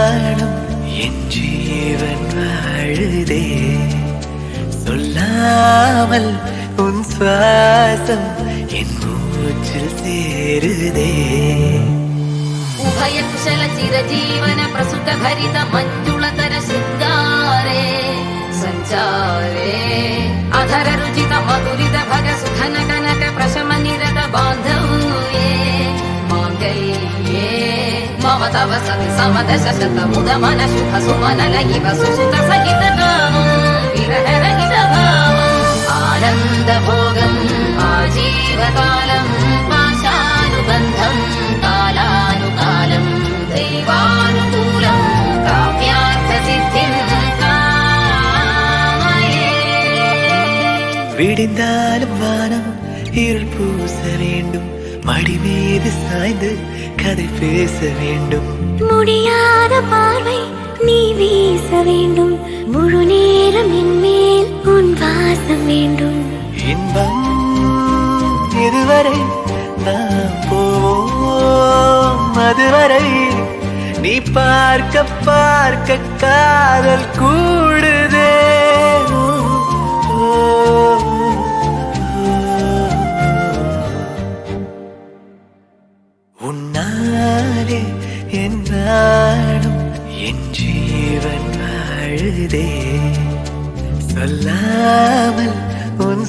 நாடும் என் ஜீவன் வாழுதே சொல்லாமல் உன் சுவாசம் என் மூச்சில் சேருதே उभय कुशल चिरजीवन प्रसुत भरित मंजुलतर शृंगारे संचारे अधर रुचित मधुरित भग सुखन कनक प्रशम निरत बांधव्ये मांगल्ये मम तव सति समदश शत मुद मन शुभ सुमन लयिव सुसुत सहित कामं विरह रहित भावम् आनंद भोगम् आजीवकालम् पाशानुबन्धम् कालानुकालं दैवानुकूलं काव्यार्थसिद्धिं कामये விடிந்தாலும் வானம் இருள் பூச வேண்டும் மடி மீது சாய்ந்து கதை பேச வேண்டும் முடியாத பார்வை நீ வீச வேண்டும் முழு நேரம் என் மேல் உன் வாசம் வேண்டும் இன்பம் இதுவரை நாம் போவோம் அதுவரை நீ பார்க்க பார்க்க காதல் கூடுதே உன்னாலே என் நாடும் என் ஜீவன் வாழுதே சொல்லாமல் உன்